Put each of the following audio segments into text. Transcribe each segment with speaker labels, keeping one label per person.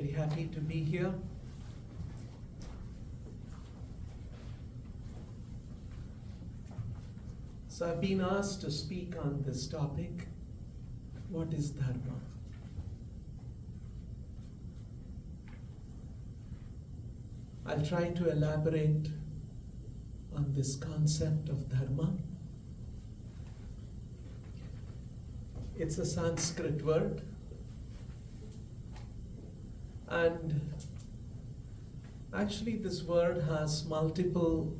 Speaker 1: Very happy to be here. So I've been asked to speak on this topic. What is Dharma? I'll try to elaborate on this concept of Dharma. It's a Sanskrit word, and actually this word has multiple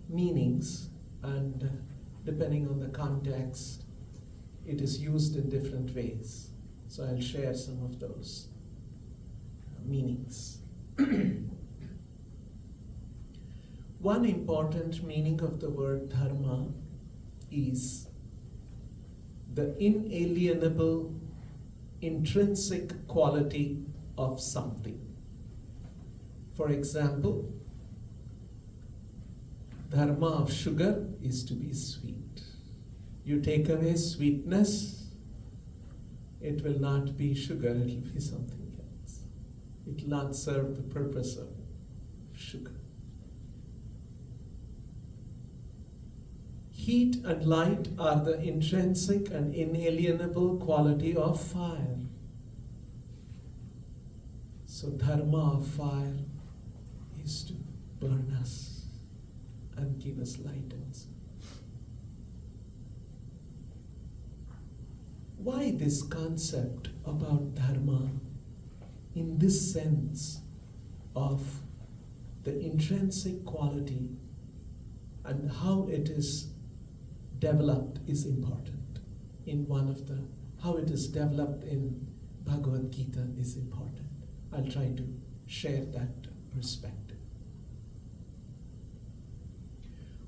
Speaker 1: meanings, and depending on the context, it is used in different ways. So I'll share some of those meanings. One important meaning of the word dharma is the inalienable intrinsic quality of something. For example, dharma of sugar is to be sweet. You take away sweetness, it will not be sugar, it will be something else. It will not serve the purpose of sugar. Heat and light are the intrinsic and inalienable quality of fire. So dharma of fire is to burn us and give us light also. Why this concept about dharma in this sense of the intrinsic quality and how it is developed is important. How it is developed in Bhagavad Gita is important. I'll try to share that perspective.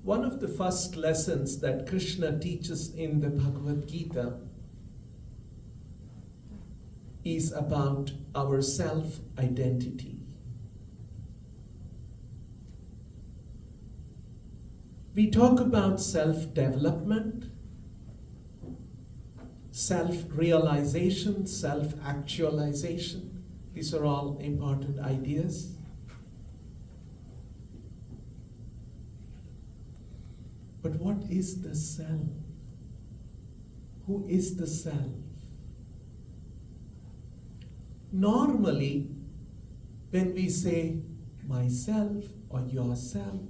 Speaker 1: One of the first lessons that Krishna teaches in the Bhagavad Gita is about our self-identity. We talk about self-development, self-realization, self-actualization. These are all important ideas. But what is the self? Who is the self? Normally, when we say myself or yourself,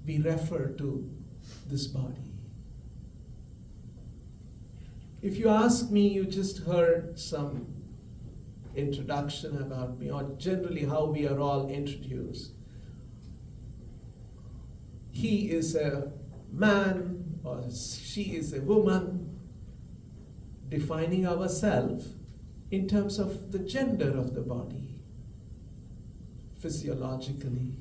Speaker 1: we refer to this body. If you ask me, you just heard some introduction about me, or generally how we are all introduced. He is a man or she is a woman, defining ourselves in terms of the gender of the body, physiologically.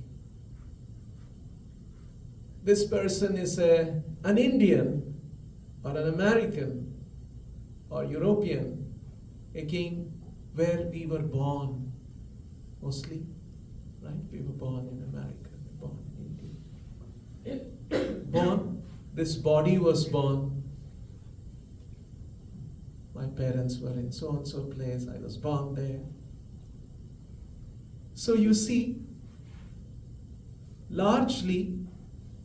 Speaker 1: This person is an Indian or an American or European, again, where we were born, mostly, right? We were born in America, born in India. This body was born. My parents were in so-and-so place, I was born there. So you see, largely,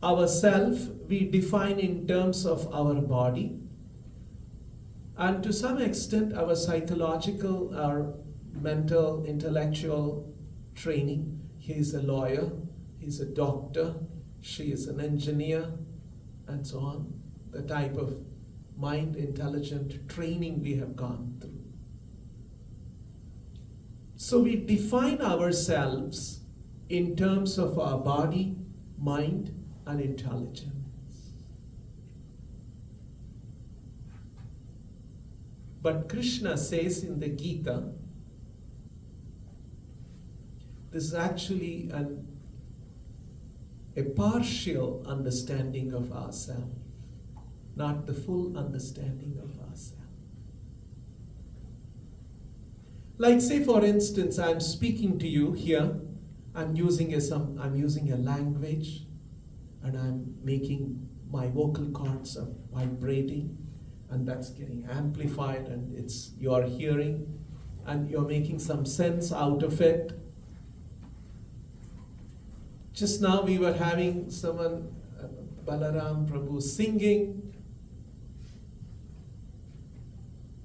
Speaker 1: our self we define in terms of our body, and to some extent our psychological, our mental, intellectual training. He is a lawyer, he's a doctor, she is an engineer, and so on. The type of mind intelligent training we have gone through. So we define ourselves in terms of our body, mind, and intelligence. But Krishna says in the Gita, this is actually a partial understanding of ourselves, not the full understanding of ourselves. Like say for instance, I'm speaking to you here, I'm using a language, and I'm making my vocal cords are vibrating, and that's getting amplified, and you are hearing and you're making some sense out of it. Just now we were having someone, Balaram Prabhu, singing,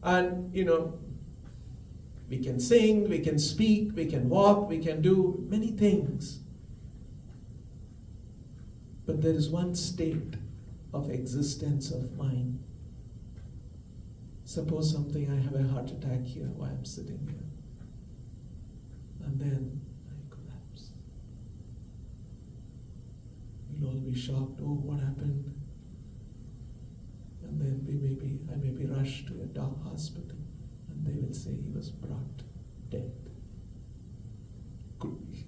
Speaker 1: and we can sing, we can speak, we can walk, we can do many things. But there is one state of existence of mind. Suppose something, I have a heart attack here while I'm sitting here. And then I collapse. We'll all be shocked, oh, what happened? And then I may be rushed to a hospital, and they will say he was brought dead. Could be.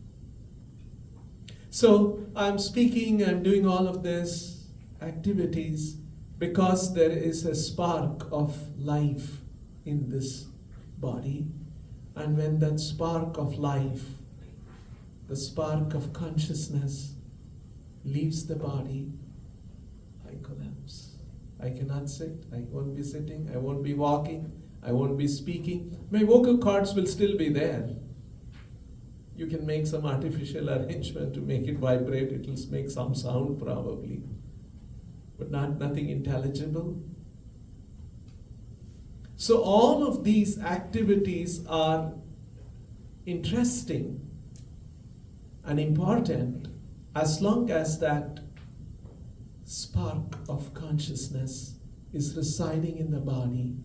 Speaker 1: So I'm speaking, I'm doing all of this activities because there is a spark of life in this body. And when that spark of life, the spark of consciousness leaves the body, I collapse. I cannot sit, I won't be sitting, I won't be walking, I won't be speaking. My vocal cords will still be there. You can make some artificial arrangement to make it vibrate, it will make some sound probably, but nothing intelligible. So all of these activities are interesting and important as long as that spark of consciousness is residing in the body,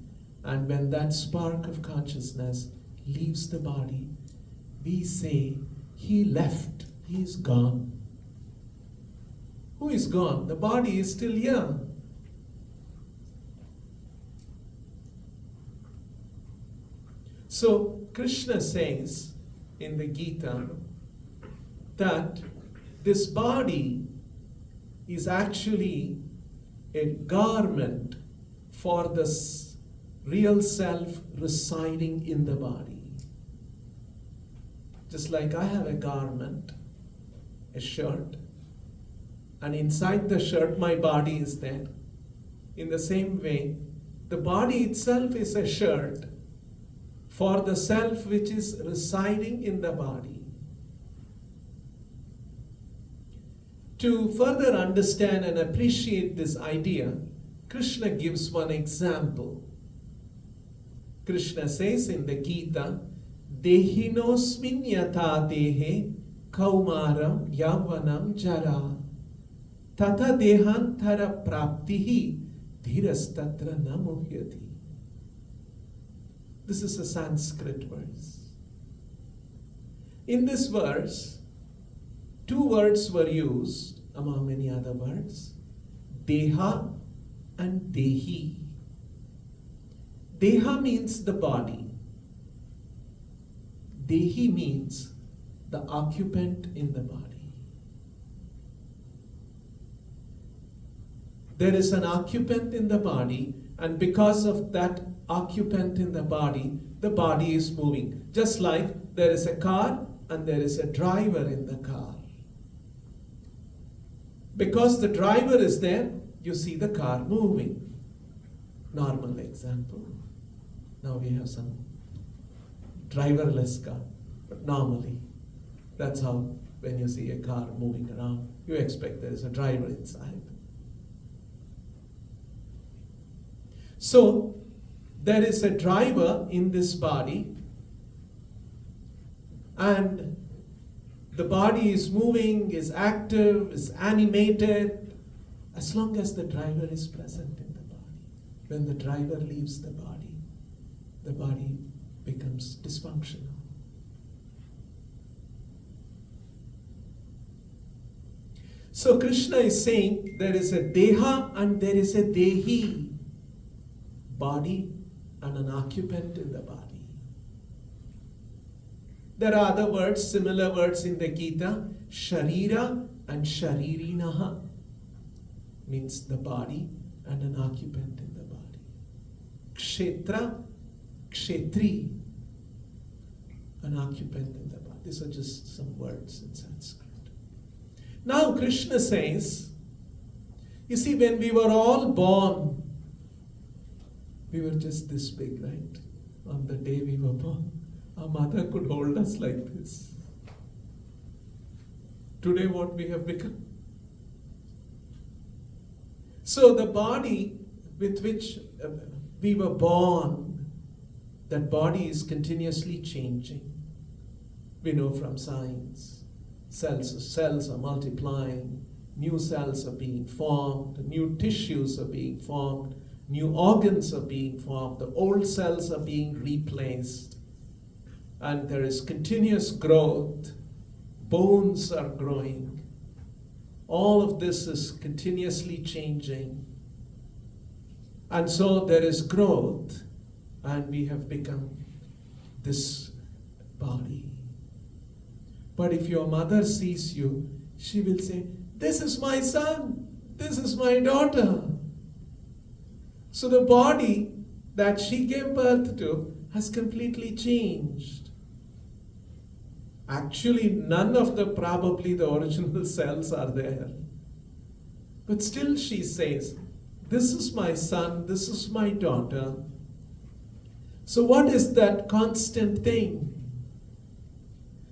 Speaker 1: and when that spark of consciousness leaves the body, we say, he left, he is gone. Who is gone? The body is still here. So Krishna says in the Gita that this body is actually a garment for the real self residing in the body. Just like I have a garment, a shirt, and inside the shirt my body is there. In the same way, the body itself is a shirt for the self which is residing in the body. To further understand and appreciate this idea, Krishna gives one example. Krishna says in the Gita, Dehinosmin yatha dehe kaumaram yavanam jara tata dehantara praptihi dhirastatra namuhyati. This is a Sanskrit verse. In this verse, two words were used among many other words, deha and dehi. Deha means the body. Dehi means the occupant in the body. There is an occupant in the body, and because of that occupant in the body is moving. Just like there is a car and there is a driver in the car. Because the driver is there, you see the car moving. Normal example. Now we have some driverless car, but normally that's how when you see a car moving around, you expect there is a driver inside. So there is a driver in this body, and the body is moving, is active, is animated, as long as the driver is present in the body. When the driver leaves the body becomes dysfunctional. So Krishna is saying there is a deha and there is a dehi, body and an occupant in the body. There are other words, similar words in the Gita, sharira and sharirinaha, means the body and an occupant in the body. Kshetra, kshetri, an occupant in the body. These are just some words in Sanskrit. Now Krishna says, you see, when we were all born, We were just this big, right? On the day we were born. Our mother could hold us like this. Today what we have become. So the body with which we were born, that body is continuously changing. We know from science, cells are multiplying, new cells are being formed, new tissues are being formed, new organs are being formed, the old cells are being replaced, and there is continuous growth, bones are growing. All of this is continuously changing. And so there is growth, and we have become this body. But if your mother sees you, she will say, "This is my son, this is my daughter." So the body that she gave birth to has completely changed. Actually, none of probably the original cells are there. But still she says, "This is my son, this is my daughter." So what is that constant thing?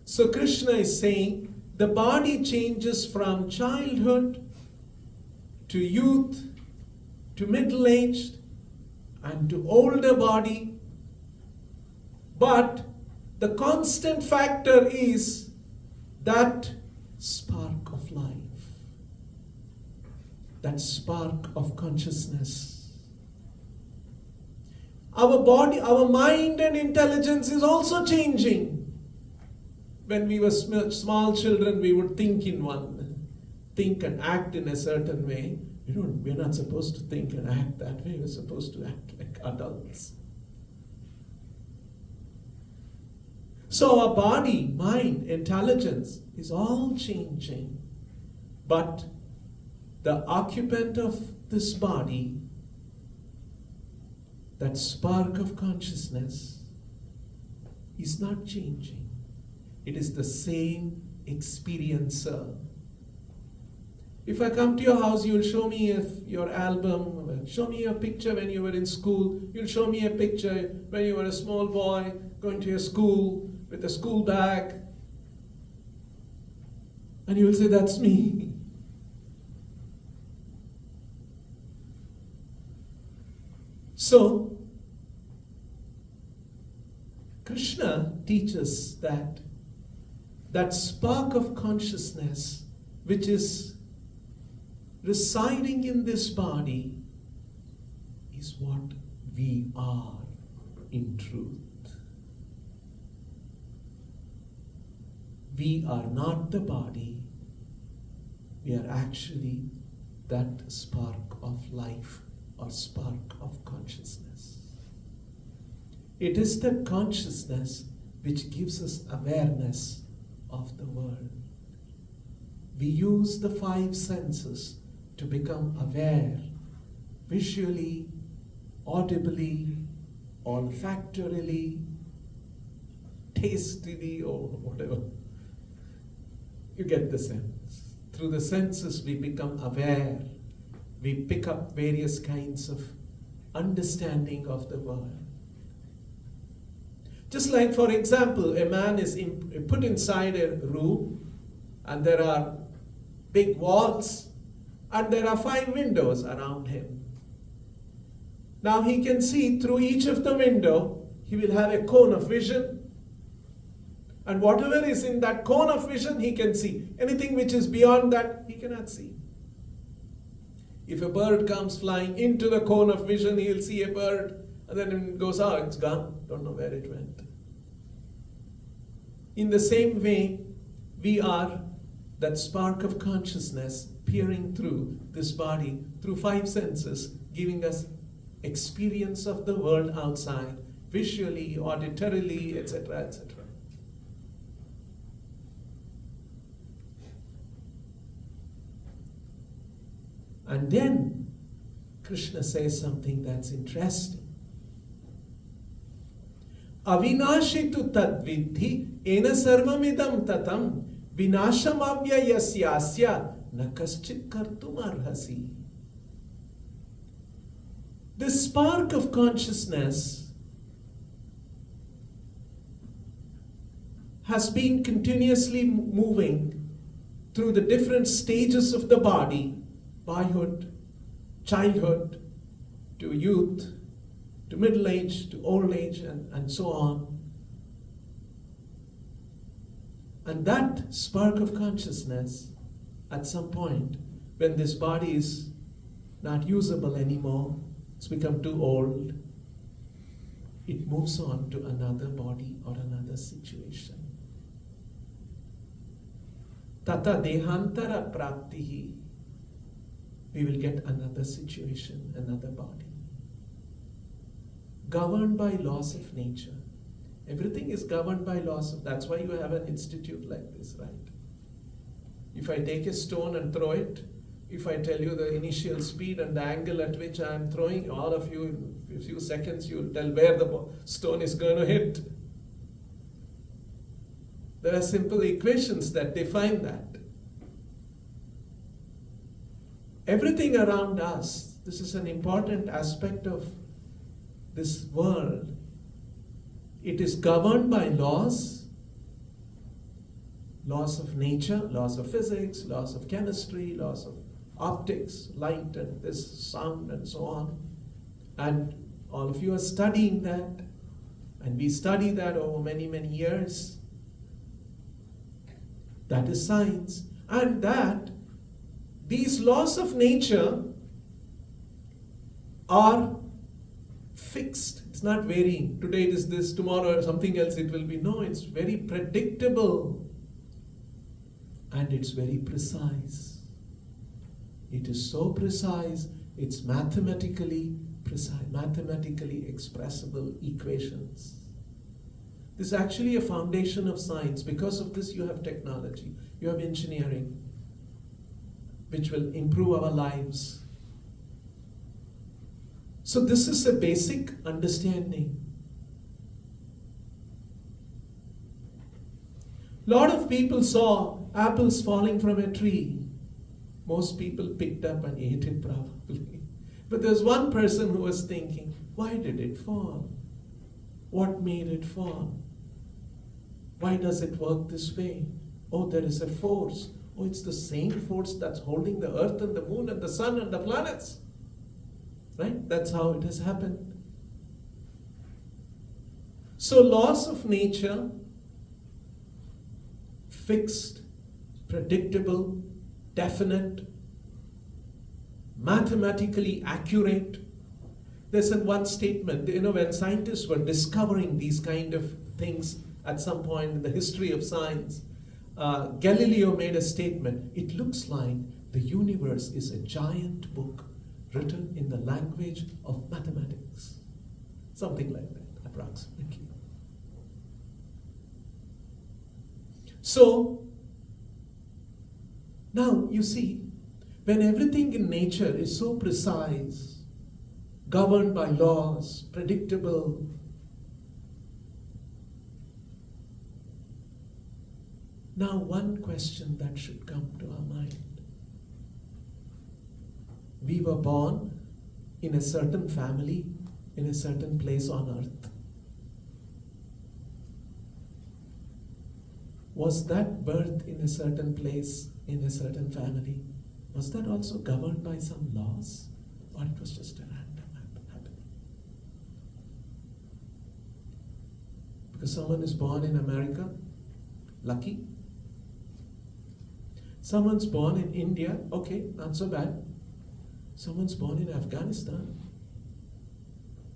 Speaker 1: So Krishna is saying, the body changes from childhood to youth, to middle-aged, and to older body. But the constant factor is that spark of life, that spark of consciousness. Our body, our mind and intelligence is also changing. When we were small children, we would think and act in a certain way. We're not supposed to think and act that way. We're supposed to act like adults. So our body, mind, intelligence is all changing. But the occupant of this body, that spark of consciousness, is not changing. It is the same experiencer. If I come to your house, you'll show me your album, show me your picture when you were in school, you'll show me a picture when you were a small boy going to your school with a school bag, and you will say, "That's me." So, Krishna teaches that spark of consciousness which is residing in this body is what we are in truth. We are not the body, we are actually that spark of life or spark of consciousness. It is that consciousness which gives us awareness of the world. We use the 5 senses to become aware, visually, audibly, olfactorily, tastily, or whatever. You get the sense. Through the senses we become aware. We pick up various kinds of understanding of the world. Just like, for example, a man is put inside a room and there are big walls and there are 5 windows around him. Now he can see through each of the window, he will have a cone of vision. And whatever is in that cone of vision, he can see. Anything which is beyond that, he cannot see. If a bird comes flying into the cone of vision, he'll see a bird, and then it goes, "Oh, it's gone. Don't know where it went." In the same way, we are that spark of consciousness peering through this body, through 5 senses, giving us experience of the world outside, visually, auditorily, etc., etc. And then Krishna says something that's interesting. Avinashitu tadvidhi ena sarvamidam tatam vinashamavyayasyasya na kaschit kartum arhasi. This spark of consciousness has been continuously moving through the different stages of the body, boyhood, childhood, to youth, to middle age, to old age, and so on. And that spark of consciousness, at some point, when this body is not usable anymore, it's become too old, it moves on to another body or another situation. Tata dehantara praptihi. We will get another situation, another body. Governed by laws of nature. Everything is governed by laws of, that's why you have an institute like this, right? If I take a stone and throw it, if I tell you the initial speed and the angle at which I am throwing, all of you in a few seconds you'll tell where the stone is going to hit. There are simple equations that define that. Everything around us, this is an important aspect of this world. It is governed by laws of nature, laws of physics, laws of chemistry, laws of optics, light and this sound and so on. And all of you are studying that, and we study that over many, many years. That is science. And that these laws of nature are fixed. It's not varying. Today it is this, tomorrow something else it will be. No, it's very predictable. And it's very precise. It is so precise, it's mathematically precise, mathematically expressible equations. This is actually a foundation of science. Because of this, you have technology, you have engineering, which will improve our lives. So this is a basic understanding. A lot of people saw apples falling from a tree. Most people picked up and ate it probably. But there's one person who was thinking, why did it fall? What made it fall? Why does it work this way? Oh, there is a force. Oh, it's the same force that's holding the earth and the moon and the sun and the planets. Right? That's how it has happened. So laws of nature, fixed, predictable, definite, mathematically accurate. There's one statement, when scientists were discovering these kind of things at some point in the history of science, Galileo made a statement, it looks like the universe is a giant book written in the language of mathematics. Something like that, approximately. So, now you see, when everything in nature is so precise, governed by laws, predictable, now one question that should come to our mind. We were born in a certain family, in a certain place on earth. Was that birth in a certain place, in a certain family, was that also governed by some laws? Or it was just a random happening? Because someone is born in America, lucky. Someone's born in India, okay, not so bad. Someone's born in Afghanistan.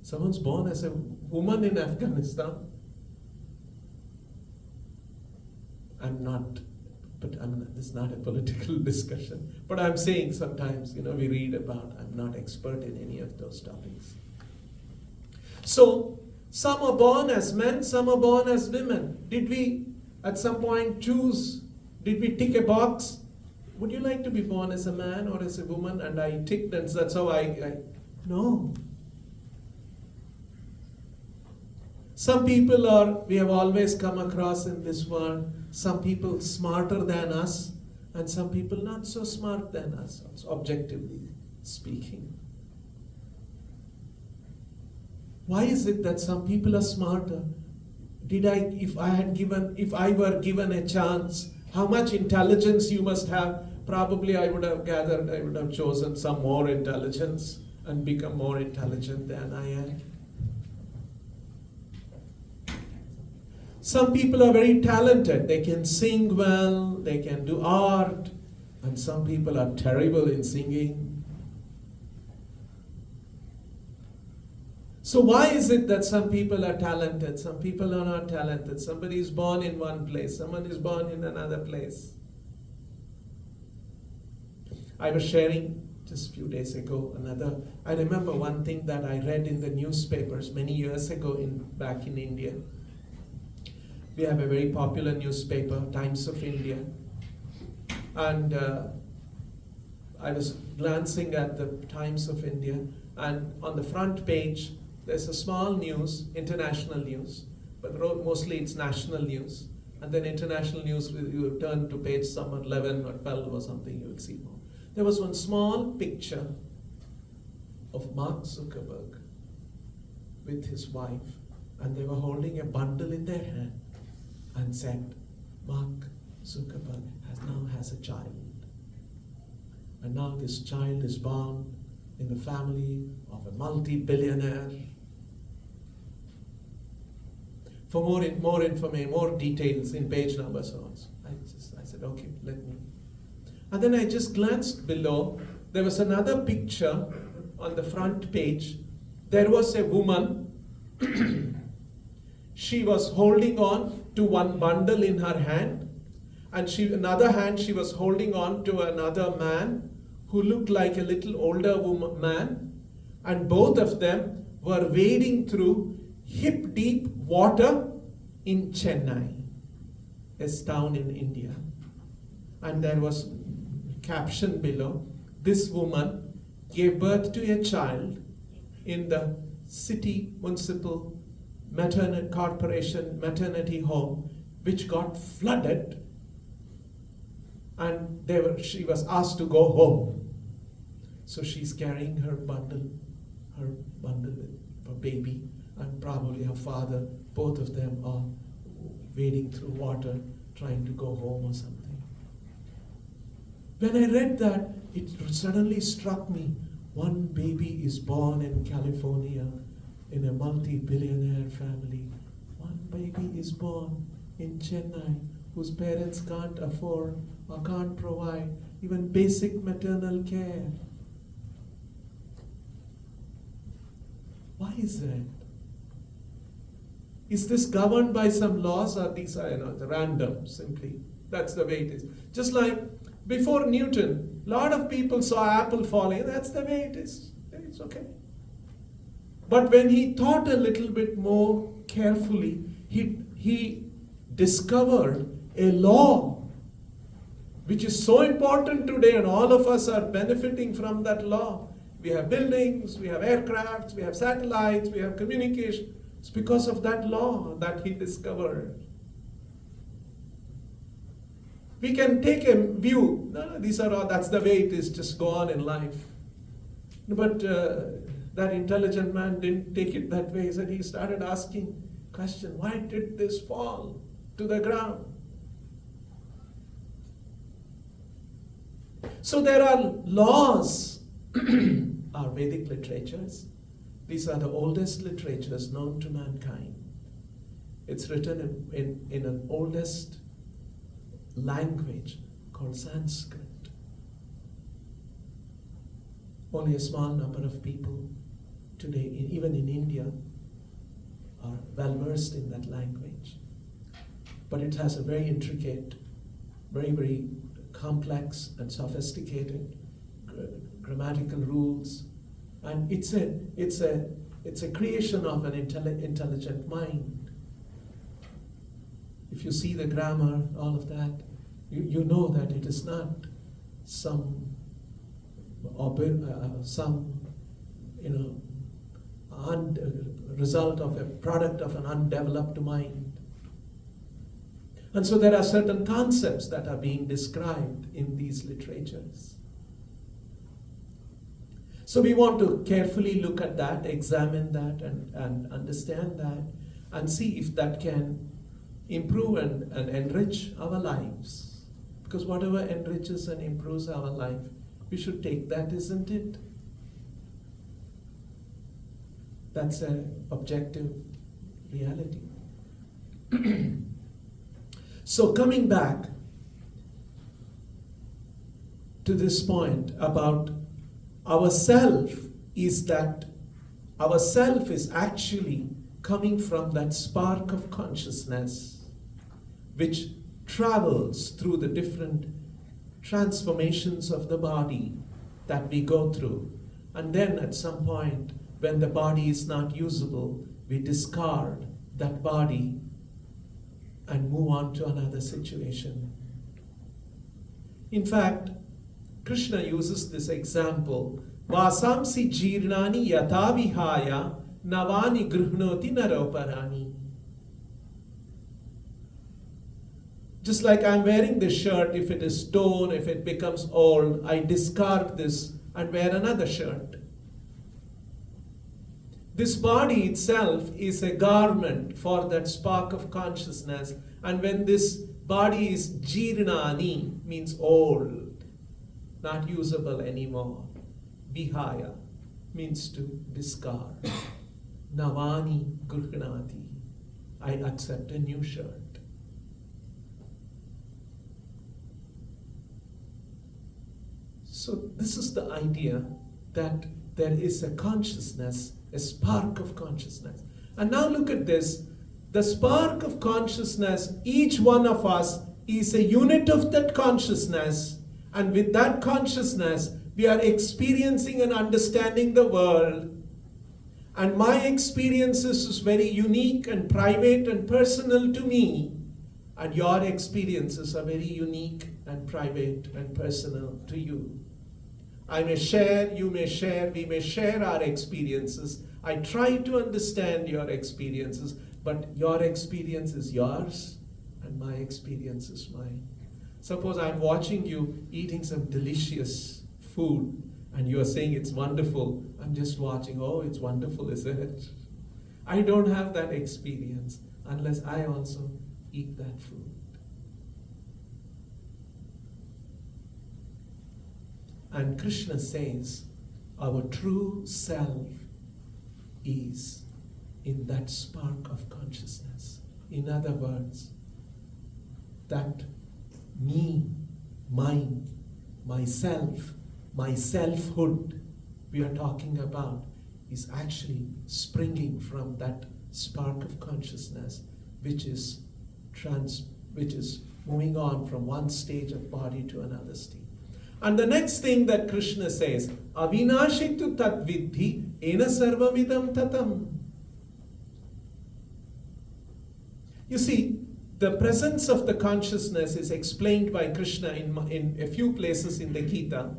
Speaker 1: Someone's born as a woman in Afghanistan. This is not a political discussion, but I'm saying sometimes, we read about, I'm not expert in any of those topics. So, some are born as men, some are born as women. Did we at some point choose, did we tick a box? Would you like to be born as a man or as a woman? And I ticked, and that's how no. Some people we have always come across in this world, some people smarter than us, and some people not so smart than us, objectively speaking. Why is it that some people are smarter? If I were given a chance, how much intelligence you must have? Probably I would have chosen some more intelligence and become more intelligent than I am. Some people are very talented. They can sing well, they can do art, and some people are terrible in singing. So why is it that some people are talented, some people are not talented? Somebody is born in one place, someone is born in another place. I was sharing just a few days ago I remember one thing that I read in the newspapers many years ago back in India. We have a very popular newspaper, Times of India. And I was glancing at the Times of India, and on the front page, there's a small news, international news, but mostly it's national news. And then international news, you turn to page somewhere 11 or 12 or something, you will see more. There was one small picture of Mark Zuckerberg with his wife, and they were holding a bundle in their hand and said, Mark Zuckerberg now has a child. And now this child is born in the family of a multi-billionaire. For more information, more details in page numbers also. I said, okay, let me. And then I just glanced below. There was another picture on the front page. There was a woman. She was holding on to one bundle in her hand, and another hand she was holding on to another man who looked like a little older man, and both of them were wading through hip-deep water in Chennai, a town in India. And there was a caption below, this woman gave birth to a child in the city municipal corporation maternity home, which got flooded, and she was asked to go home. So she's carrying her bundle with her baby, and probably her father. Both of them are wading through water, trying to go home or something. When I read that, it suddenly struck me, one baby is born in California in a multi-billionaire family. One baby is born in Chennai whose parents can't afford or can't provide even basic maternal care. Why is that? Is this governed by some laws, or these are random, simply? That's the way it is. Just like before Newton, a lot of people saw apple falling. That's the way it is. It's okay. But when he thought a little bit more carefully, he discovered a law which is so important today, and all of us are benefiting from that law. We have buildings, we have aircrafts, we have satellites, we have communication. It's because of that law that he discovered. We can take a view, no, that's the way it is, just go on in life. But that intelligent man didn't take it that way. He started asking question, why did this fall to the ground? So there are laws, our Vedic literatures. These are the oldest literatures known to mankind. It's written in an oldest language called Sanskrit. Only a small number of people today, even in India, are well versed in that language. But it has a very intricate, very, very complex and sophisticated grammatical rules, and it's a creation of an intelligent mind. If you see the grammar, all of that, you know that it is not some result of a product of an undeveloped mind. And so there are certain concepts that are being described in these literatures. So we want to carefully look at that, examine that, and understand that, and see if that can improve and enrich our lives. Because whatever enriches and improves our life, we should take that, isn't it? That's an objective reality. So coming back to this point about ourself, is that ourself is actually coming from that spark of consciousness which travels through the different transformations of the body that we go through. And then at some point, when the body is not usable, we discard that body and move on to another situation. In fact, Krishna uses this example, Vasamsi jirnani yatha vihaya navani gruhnoti naroparani. Just like I'm wearing this shirt, if it is torn, if it becomes old, I discard this and wear another shirt. This body itself is a garment for that spark of consciousness, and when this body is jirnani, means old, not usable anymore. Vihaya means to discard. Navani gruhnati, I accept a new shirt. So this is the idea that there is a consciousness, a spark of consciousness. And now look at this. The spark of consciousness, each one of us is a unit of that consciousness. And with that consciousness, we are experiencing and understanding the world. And my experiences is very unique and private and personal to me. And your experiences are very unique and private and personal to you. I may share, you may share, we may share our experiences. I try to understand your experiences, but your experience is yours and my experience is mine. Suppose I'm watching you eating some delicious food and you're saying it's wonderful. I'm just watching, oh, it's wonderful, is it? I don't have that experience unless I also eat that food. And Krishna says, our true self is in that spark of consciousness. In other words, that me, mine, myself, my selfhood we are talking about is actually springing from that spark of consciousness which is moving on from one stage of body to another stage. And the next thing that Krishna says, Avinashitu tat vidhi ena sarvamidam tatam. You see, the presence of the consciousness is explained by Krishna in a few places in the Gita.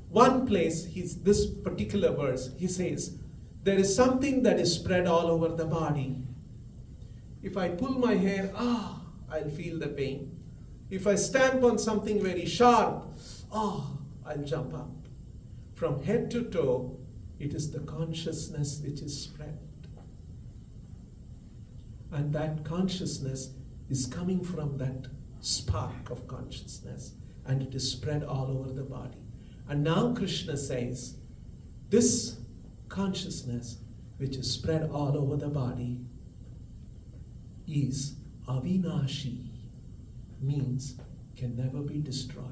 Speaker 1: One place, this particular verse, he says, there is something that is spread all over the body. If I pull my hair, I'll feel the pain. If I stamp on something very sharp, I'll jump up. From head to toe, it is the consciousness which is spread. And that consciousness is coming from that spark of consciousness, and it is spread all over the body. And now Krishna says, this consciousness which is spread all over the body is avinashi, means can never be destroyed.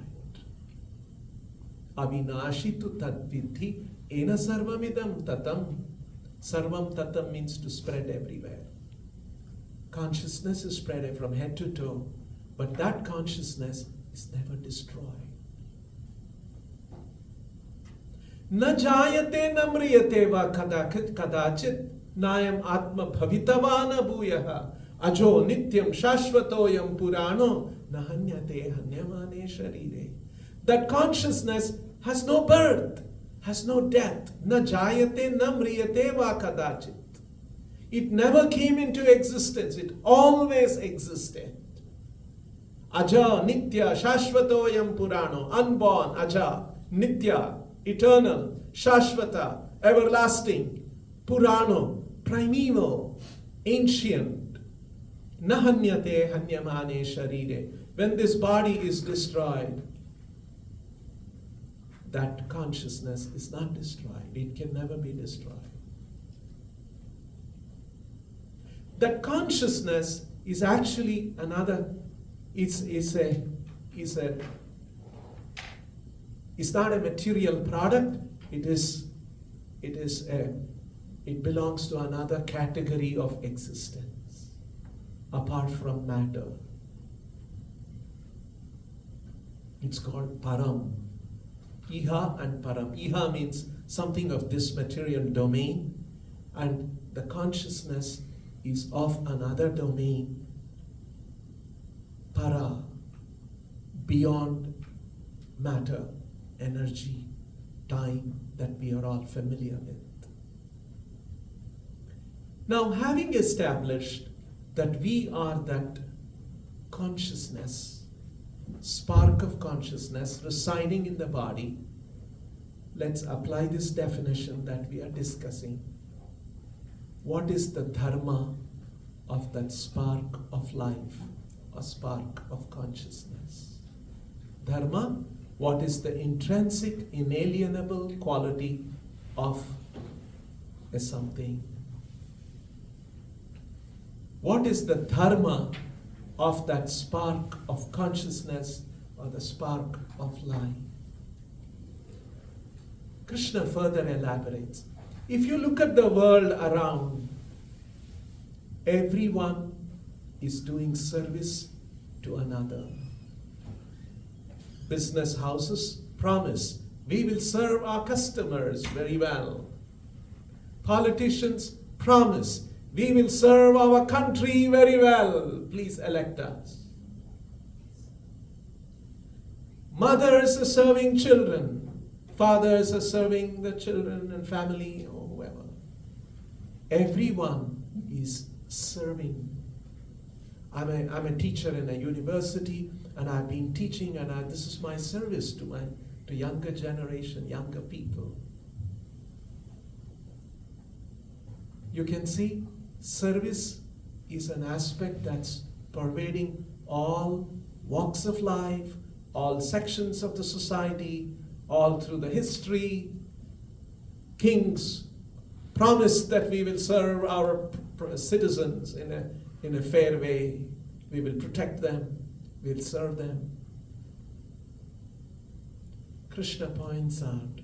Speaker 1: Avinashi tu tadvidhi ena sarvamidam tatam. Sarvam tatam means to spread everywhere. Consciousness is spread from head to toe, but that consciousness is never destroyed. Na jayate na mriyate va kadachit nayam atma bhavitavana bhuyaha ajo nityam shashvatoyam purano nahanyate hanyamane sharire. That consciousness has no birth, has no death. Na jayate na mriyate va kadachit. It never came into existence. It always existed. Aja, Nitya, Shashvatoyam Purano, unborn, Aja, Nitya, eternal, Shashvata, everlasting, Purano, primeval, ancient, Nahanyate hanyamane sharire. When this body is destroyed, that consciousness is not destroyed. It can never be destroyed. That consciousnness is actually another, it's not a material product, it belongs to another category of existence, apart from matter. It's called Param. Iha and Param. Iha means something of this material domain, and the consciousness is of another domain, Para, beyond matter, energy, time, that we are all familiar with. Now, having established that we are that consciousness, spark of consciousness residing in the body, let's apply this definition that we are discussing. What is the dharma of that spark of life, a spark of consciousness? Dharma, what is the intrinsic, inalienable quality of a something? What is the dharma of that spark of consciousness or the spark of life? Krishna further elaborates. If you look at the world around, everyone is doing service to another. Business houses promise, we will serve our customers very well. Politicians promise, we will serve our country very well. Please elect us. Mothers are serving children. Fathers are serving the children and family or whoever. Everyone is serving. I'm a teacher in a university, and I've been teaching, and this is my service to younger generation, younger people. You can see service is an aspect that's pervading all walks of life, all sections of the society, all through the history. Kings promised that we will serve our citizens in a fair way. We will protect them. We'll serve them. Krishna points out,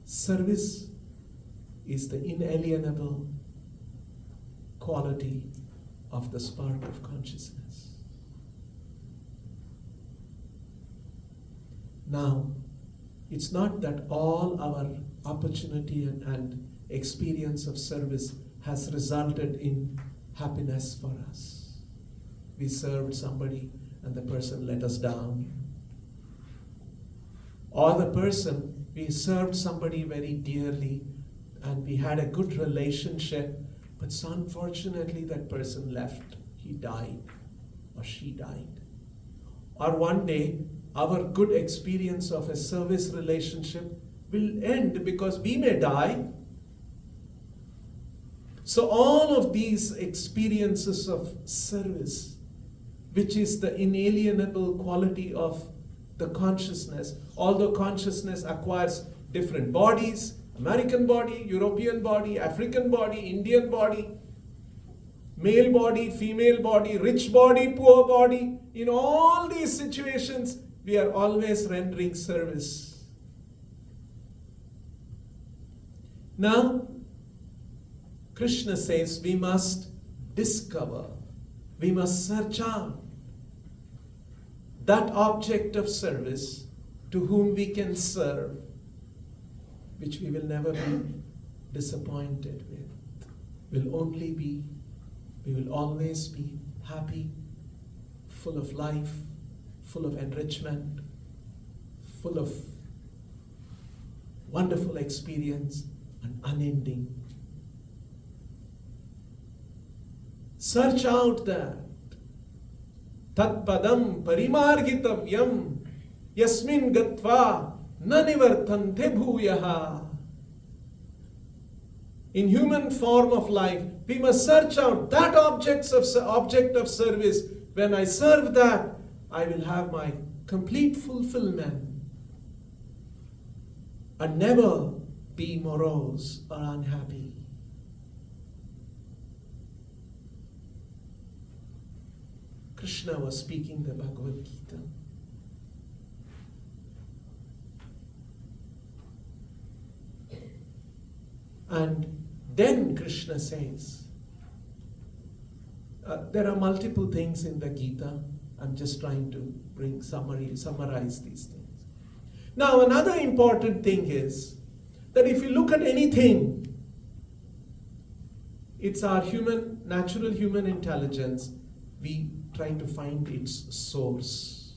Speaker 1: service is the inalienable quality of the spark of consciousness. Now, it's not that all our opportunity and experience of service has resulted in happiness for us. We served somebody and the person let us down. Or the person, we served somebody very dearly and we had a good relationship, but so unfortunately that person left. He died or she died. Or one day, our good experience of a service relationship will end because we may die. So all of these experiences of service, which is the inalienable quality of the consciousness, although consciousness acquires different bodies, American body, European body, African body, Indian body, male body, female body, rich body, poor body, in all these situations, we are always rendering service. Now, Krishna says we must discover, we must search out that object of service to whom we can serve, which we will never be disappointed with. We will always be happy, full of life, full of enrichment, full of wonderful experience and unending. Search out that. Tat padam parimargitavyam yasmin gatva Nanivartante bhuyaha. In human form of life, we must search out that object of service. When I serve that, I will have my complete fulfillment and never be morose or unhappy. Krishna was speaking the Bhagavad Gita. And then Krishna says, there are multiple things in the Gita. I'm just trying to summarize these things. Now, another important thing is that if you look at anything, it's our natural human intelligence, we try to find its source.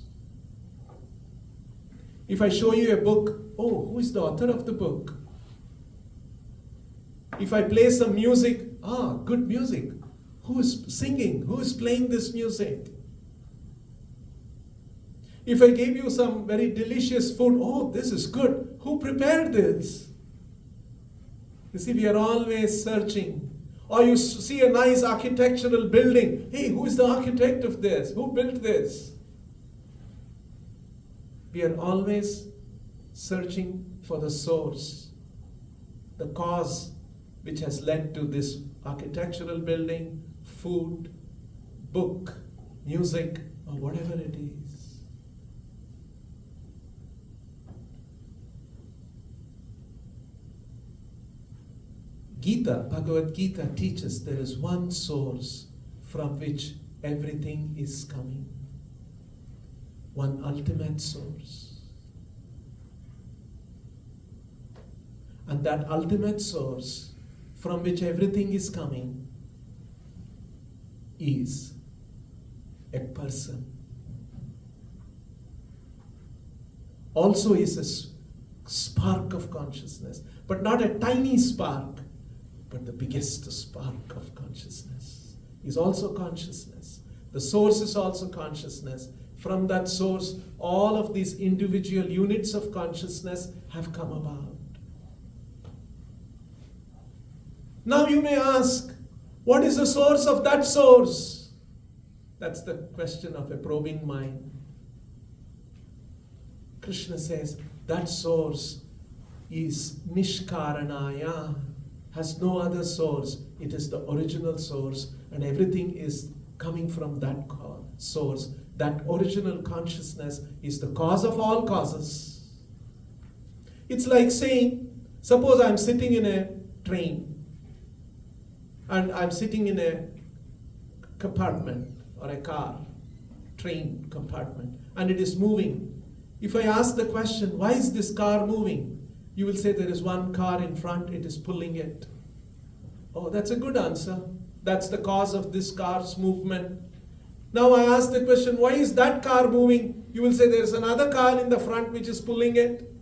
Speaker 1: If I show you a book, who is the author of the book? If I play some music, good music. Who is singing? Who is playing this music? If I gave you some very delicious food, this is good. Who prepared this? You see, we are always searching. Or you see a nice architectural building. Hey, who is the architect of this? Who built this? We are always searching for the source, the cause which has led to this architectural building, food, book, music, or whatever it is. Bhagavad Gita teaches there is one source from which everything is coming. One ultimate source. And that ultimate source from which everything is coming is a person. Also is a spark of consciousness, but not a tiny spark, but the biggest spark of consciousness is also consciousness. The source is also consciousness. From that source, all of these individual units of consciousness have come about. Now you may ask, what is the source of that source? That's the question of a probing mind. Krishna says, that source is Nishkaranaya, has no other source. It is the original source, and everything is coming from that source. That original consciousness is the cause of all causes. It's like saying, suppose I'm sitting in a train, and I'm sitting in a compartment or a car, train compartment, and it is moving. If I ask the question, why is this car moving? You will say there is one car in front, it is pulling it. Oh, that's a good answer. That's the cause of this car's movement. Now I ask the question, why is that car moving? You will say there is another car in the front which is pulling it.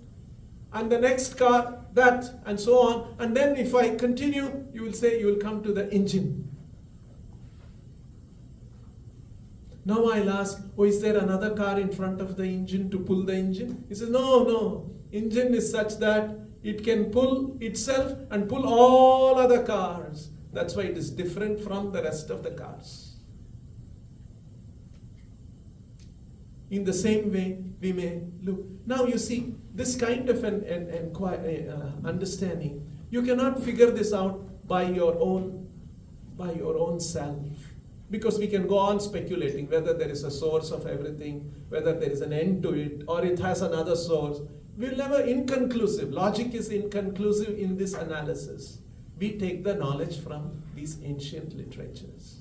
Speaker 1: And the next car, that, and so on. And then if I continue, you will say you will come to the engine. Now I'll ask, is there another car in front of the engine to pull the engine? He says, no. Engine is such that it can pull itself and pull all other cars. That's why it is different from the rest of the cars. In the same way, we may look. Now you see, this kind of an understanding, you cannot figure this out by your own self. Because we can go on speculating whether there is a source of everything, whether there is an end to it, or it has another source. We're never inconclusive. Logic is inconclusive in this analysis. We take the knowledge from these ancient literatures.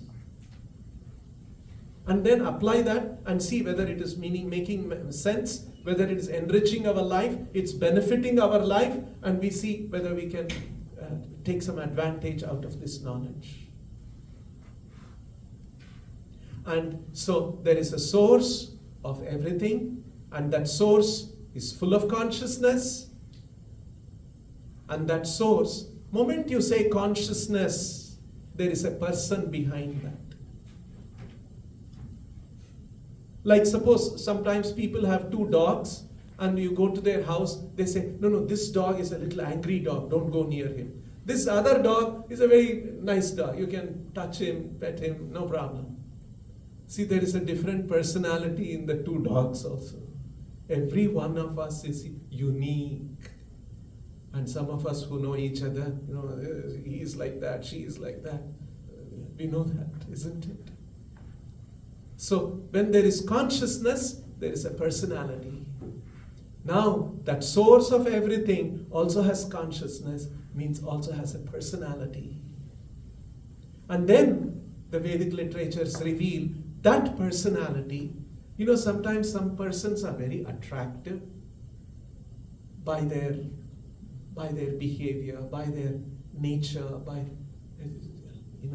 Speaker 1: And then apply that and see whether it is making sense, whether it is enriching our life, it's benefiting our life, and we see whether we can take some advantage out of this knowledge. And so there is a source of everything, and that source is full of consciousness. And that source, moment you say consciousness, there is a person behind that. Like suppose sometimes people have two dogs, and you go to their house, they say, no, this dog is a little angry dog, don't go near him. This other dog is a very nice dog, you can touch him, pet him, no problem. See, there is a different personality in the two dogs also. Every one of us is unique. And some of us who know each other, he is like that, she is like that. We know that, isn't it? So when there is consciousness, there is a personality. Now, that source of everything also has consciousness, means also has a personality. And then the Vedic literatures reveal that personality. Sometimes some persons are very attractive by their behavior, by their nature,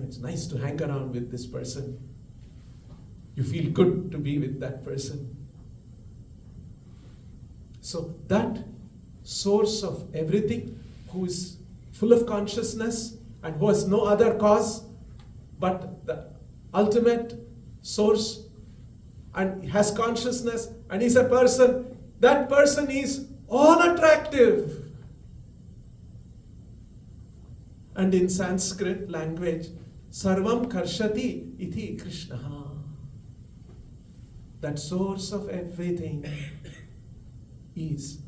Speaker 1: it's nice to hang around with this person. You feel good to be with that person. So that source of everything, who is full of consciousness and who has no other cause but the ultimate source, and has consciousness and is a person, that person is all attractive. And in Sanskrit language, Sarvam Karshati iti Krishna. That source of everything is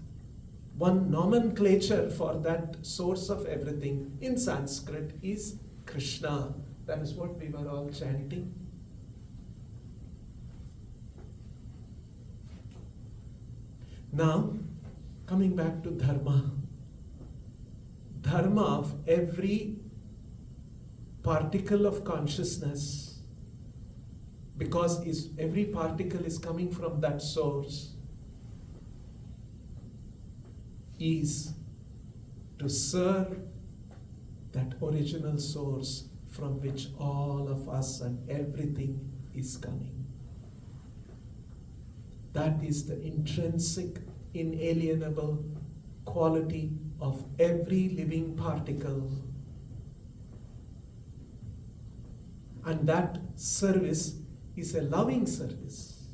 Speaker 1: one nomenclature for that source of everything in Sanskrit is Krishna. That is what we were all chanting. Now, coming back to Dharma. Dharma of every particle of consciousness, because every particle is coming from that source, is to serve that original source from which all of us and everything is coming. That is the intrinsic, inalienable quality of every living particle. And that service is a loving service,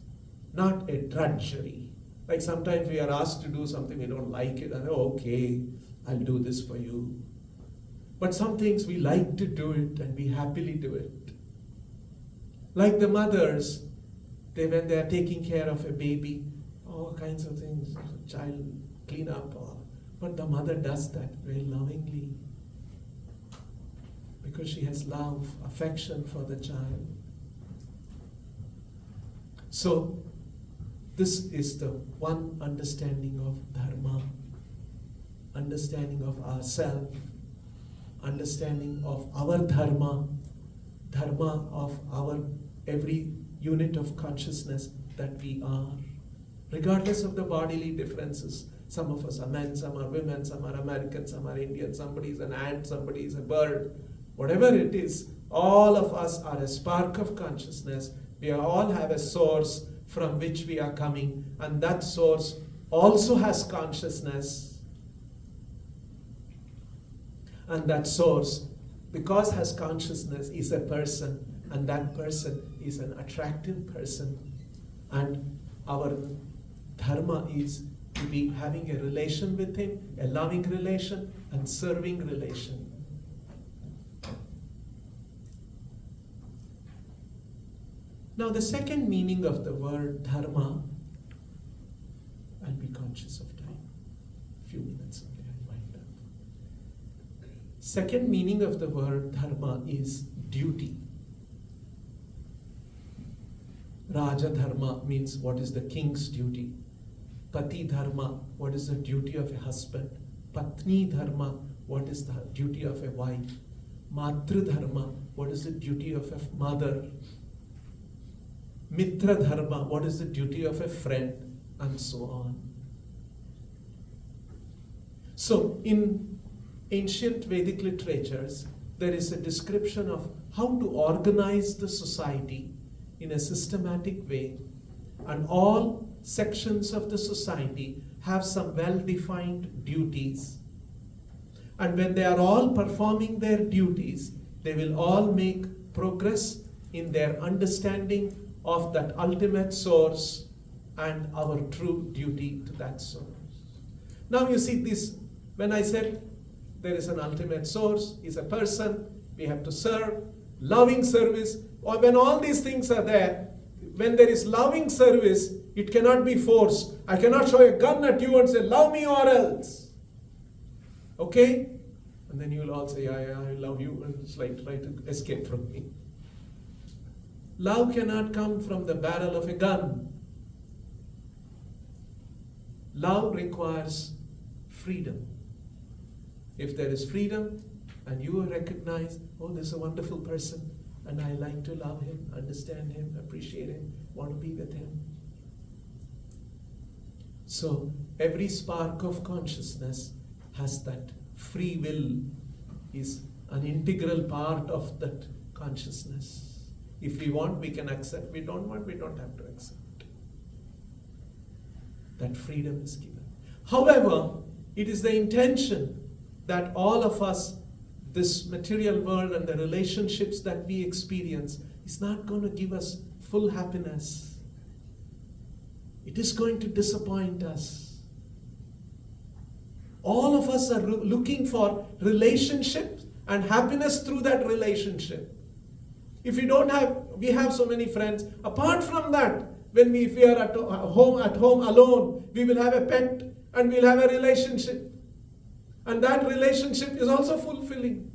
Speaker 1: not a drudgery. Like sometimes we are asked to do something, we don't like it, and okay, I'll do this for you. But some things we like to do it and we happily do it. Like the mothers, when they are taking care of a baby, all kinds of things, child clean up, but the mother does that very lovingly because she has love, affection for the child. So this is the one understanding of Dharma, understanding of ourselves, understanding of our Dharma, Dharma of our every unit of consciousness that we are, regardless of the bodily differences. Some of us are men, some are women, some are American, some are Indian, somebody is an ant, somebody is a bird. Whatever it is, all of us are a spark of consciousness. We all have a source from which we are coming, and that source also has consciousness. And that source, because has consciousness, is a person, and that person is an attractive person. And our Dharma is to be having a relation with him, a loving relation and serving relation. Now the second meaning of the word Dharma, I'll be conscious of time. A few minutes only, I'll wind up. Second meaning of the word Dharma is duty. Raja Dharma means what is the king's duty. Pati Dharma, what is the duty of a husband. Patni Dharma, what is the duty of a wife. Matru Dharma, what is the duty of a mother. Mitra Dharma, what is the duty of a friend, and so on. So in ancient Vedic literatures, there is a description of how to organize the society in a systematic way, and all sections of the society have some well-defined duties. And when they are all performing their duties, they will all make progress in their understanding of that ultimate source and our true duty to that source. Now you see this, when I said there is an ultimate source, is a person, we have to serve, loving service, or when all these things are there, when there is loving service, it cannot be forced. I cannot show a gun at you and say, love me or else. Okay? And then you will all say, yeah, I love you, and it's like try to escape from me. Love cannot come from the barrel of a gun. Love requires freedom. If there is freedom and you recognize, oh, this is a wonderful person and I like to love him, understand him, appreciate him, want to be with him. So every spark of consciousness has that free will, is an integral part of that consciousness. If we want, we can accept. We don't want, we don't have to accept. That freedom is given. However, it is the intention that all of us, this material world and the relationships that we experience, is not going to give us full happiness. It is going to disappoint us. All of us are looking for relationships and happiness through that relationship. If we don't have, we have so many friends. Apart from that, if we are at home alone, we will have a pet and we'll have a relationship. And that relationship is also fulfilling.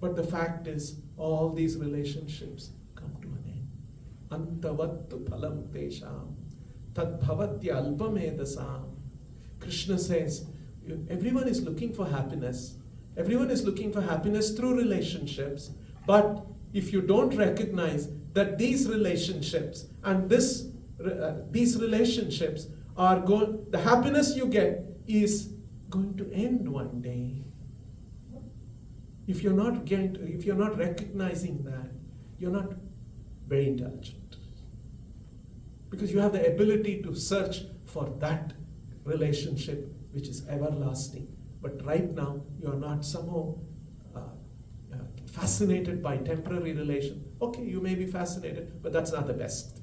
Speaker 1: But the fact is, all these relationships come to an end. Antavattu phalam tesham tad bhavatya alpamedasam. Krishna says, everyone is looking for happiness. Everyone is looking for happiness through relationships. But if you don't recognize that these relationships and these relationships are going, the happiness you get is going to end one day. If you're not recognizing that, you're not very intelligent. Because you have the ability to search for that relationship which is everlasting. But right now, you are not somehow fascinated by temporary relation. Okay, you may be fascinated, but that's not the best.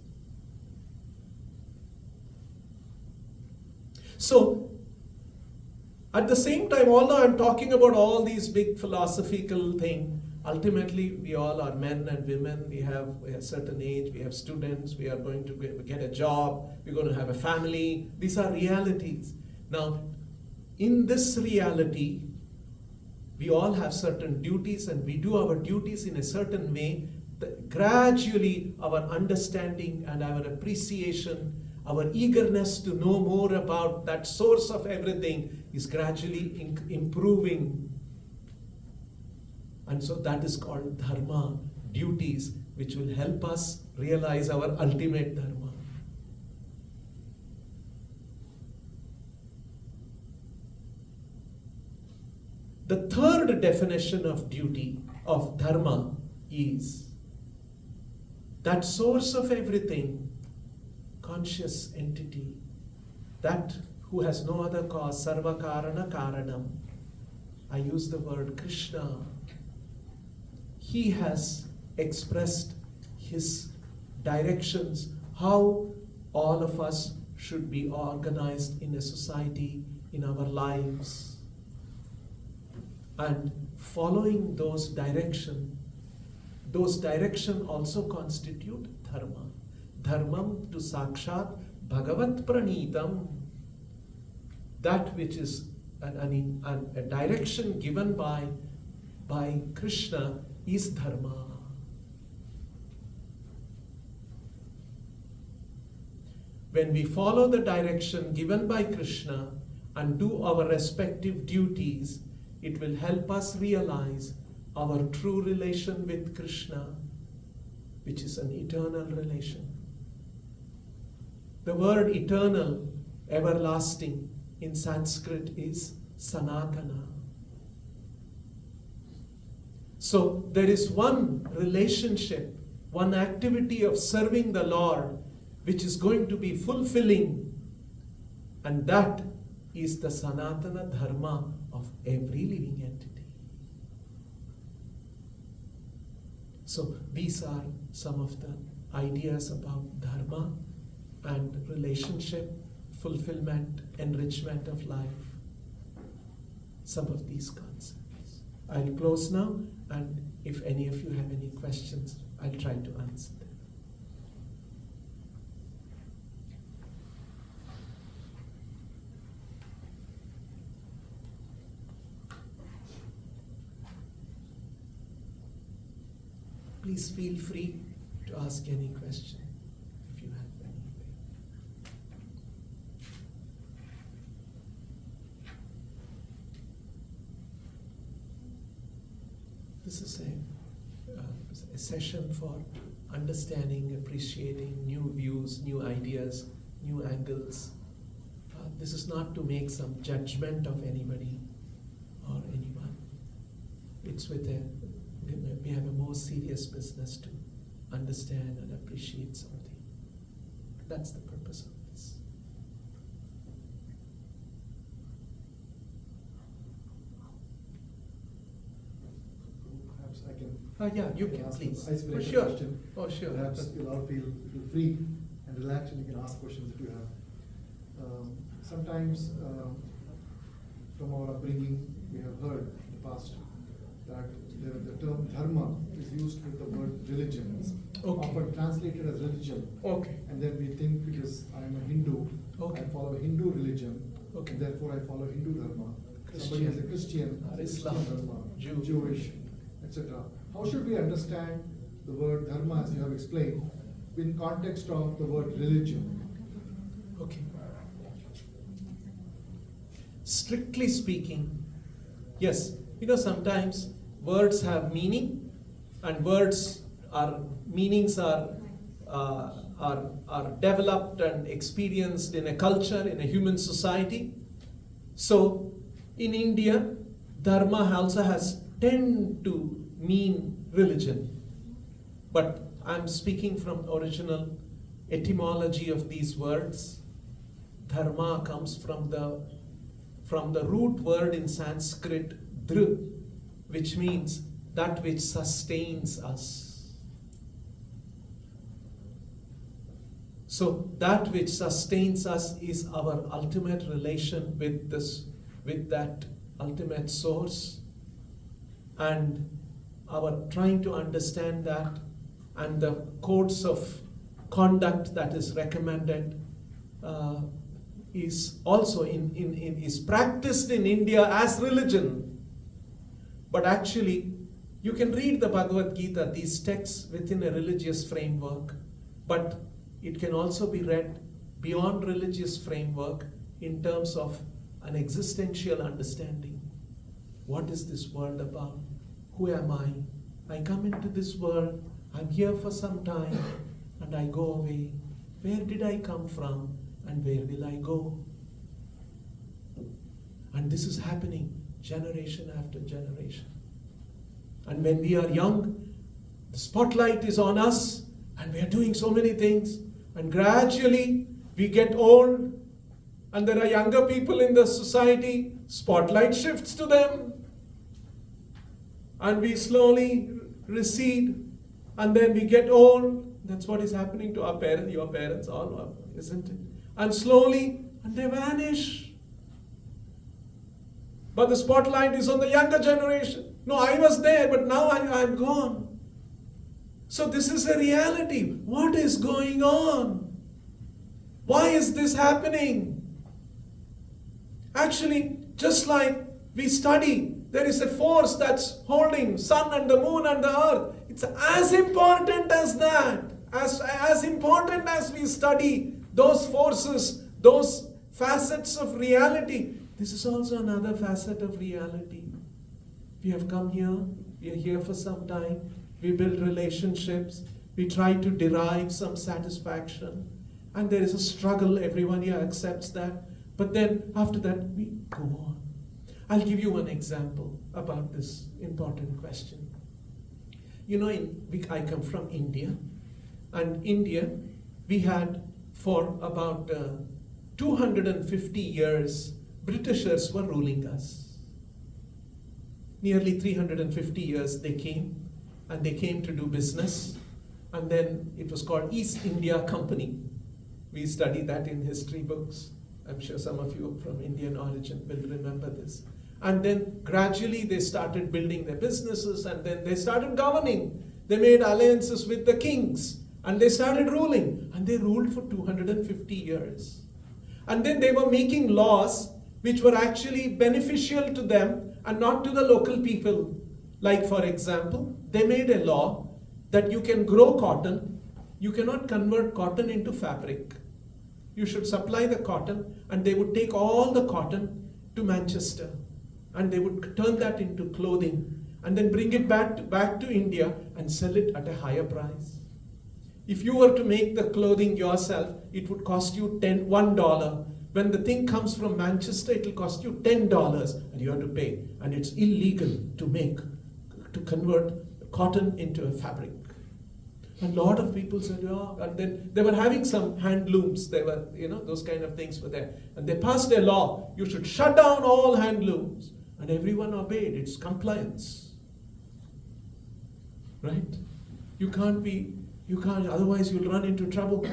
Speaker 1: So, at the same time, although I'm talking about all these big philosophical things, ultimately we all are men and women, we have a certain age, we have students, we are going to get a job, we're going to have a family. These are realities. Now, in this reality, we all have certain duties and we do our duties in a certain way. Gradually, our understanding and our appreciation, our eagerness to know more about that source of everything is gradually improving. And so that is called Dharma, duties, which will help us realize our ultimate Dharma. The third definition of duty, of Dharma, is that source of everything, conscious entity, that who has no other cause, sarva karana karanam. I use the word Krishna. He has expressed his directions, how all of us should be organized in a society, in our lives. And following those directions also constitute dharma. Dharmam tu sakshat bhagavat pranitam. That which is a direction given by Krishna is dharma. When we follow the direction given by Krishna and do our respective duties, it will help us realize our true relation with Krishna, which is an eternal relation. The word eternal, everlasting, in Sanskrit is Sanatana. So there is one relationship, one activity of serving the Lord, which is going to be fulfilling, and that is the Sanatana Dharma of every living entity. So these are some of the ideas about Dharma. and relationship, fulfillment, enrichment of life. Some of these concepts. I'll close now, and if any of you have any questions, I'll try to answer them. Please feel free to ask any question if you have any. This is a session for understanding, appreciating new views, new ideas, new angles. This is not to make some judgment of anybody or anyone. It's we have a more serious business to understand and appreciate something. That's the purpose of this.
Speaker 2: Perhaps I can.
Speaker 1: Yeah, you can, please.
Speaker 2: For
Speaker 1: sure.
Speaker 2: Question.
Speaker 1: Oh, sure.
Speaker 2: Perhaps you'll all feel free and relaxed, and you can ask questions that you have. Sometimes, from our upbringing, we have heard in the past that the term Dharma is used with the word religion. It's often translated as religion.
Speaker 1: Okay.
Speaker 2: And then we think, because I'm a Hindu,
Speaker 1: Okay.
Speaker 2: I follow Hindu religion,
Speaker 1: Okay.
Speaker 2: and therefore I follow Hindu Dharma.
Speaker 1: Christian.
Speaker 2: Somebody is a Christian,
Speaker 1: Islam,
Speaker 2: Christian Dharma, Jewish, etc. How should we understand the word Dharma, as you have explained, in context of the word religion?
Speaker 1: Okay. Strictly speaking, yes, sometimes words have meaning, and meanings are developed and experienced in a culture, in a human society. So, in India, Dharma also has tend to mean religion. But I'm speaking from original etymology of these words. Dharma comes from the root word in Sanskrit, dhr, which means that which sustains us. So that which sustains us is our ultimate relation with that ultimate source, and our trying to understand that, and the codes of conduct that is recommended is also is practiced in India as religion. But actually, you can read the Bhagavad Gita, these texts, within a religious framework, but it can also be read beyond religious framework in terms of an existential understanding. What is this world about? Who am I? I come into this world, I'm here for some time, and I go away. Where did I come from, and where will I go? And this is happening generation after generation. And when we are young, the spotlight is on us, and we are doing so many things, and gradually we get old, and there are younger people in the society, spotlight shifts to them, and we slowly recede, and then we get old. That's what is happening to our parents, your parents, all, isn't it? And slowly, and they vanish. But the spotlight is on the younger generation. No, I was there, but now I'm gone. So this is a reality. What is going on? Why is this happening? Actually, just like we study, there is a force that's holding sun and the moon and the earth. It's as important as that. As important as we study those forces, those facets of reality. This is also another facet of reality. We have come here, we are here for some time, we build relationships, we try to derive some satisfaction, and there is a struggle, everyone here accepts that, but then after that we go on. I'll give you one example about this important question. I come from India, and India, we had for about 250 years, Britishers were ruling us. Nearly 350 years they came, and they came to do business, and then it was called East India Company, We study that in history books. I'm sure some of you from Indian origin will remember this. And then gradually they started building their businesses, and then they started governing. They made alliances with the kings, and they started ruling. And they ruled for 250 years. And then they were making laws which were actually beneficial to them and not to the local people. Like, for example, they made a law that you can grow cotton. You cannot convert cotton into fabric. You should supply the cotton, and they would take all the cotton to Manchester, and they would turn that into clothing, and then bring it back to India and sell it at a higher price. If you were to make the clothing yourself, it would cost you $1. When the thing comes from Manchester, it will cost you $10, and you have to pay. And it's illegal to convert cotton into a fabric. And a lot of people said, oh, and then they were having some handlooms. They were, those kind of things were there. And they passed a law, you should shut down all handlooms. And everyone obeyed. It's compliance. Right? You can't, otherwise you'll run into trouble.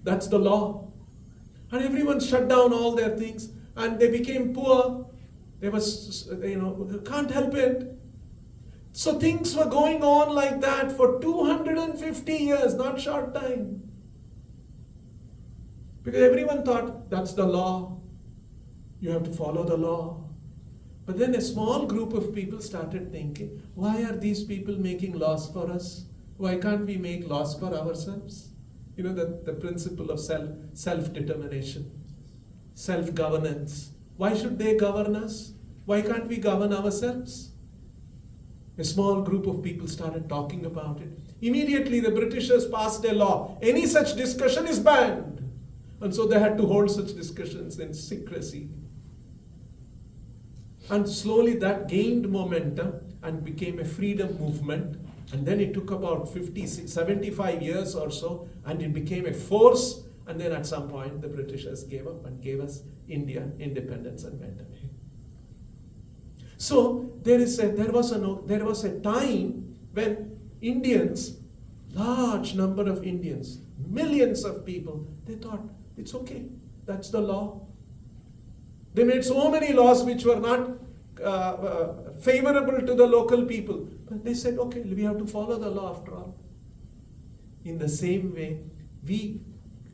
Speaker 1: That's the law. And everyone shut down all their things, and they became poor. They was, can't help it. So things were going on like that for 250 years, not short time. Because everyone thought, that's the law. You have to follow the law. But then a small group of people started thinking, why are these people making laws for us? Why can't we make laws for ourselves? The principle of self-determination, self-governance. Why should they govern us? Why can't we govern ourselves? A small group of people started talking about it. Immediately the Britishers passed a law. Any such discussion is banned. And so they had to hold such discussions in secrecy. And slowly that gained momentum and became a freedom movement. And then it took about 75 years or so, and it became a force. And then at some point the Britishers gave up and gave us India independence and went away. So there was a time when Indians, large number of Indians, millions of people, they thought, it's okay, that's the law. They made so many laws which were not favorable to the local people. But they said, okay, we have to follow the law after all. In the same way,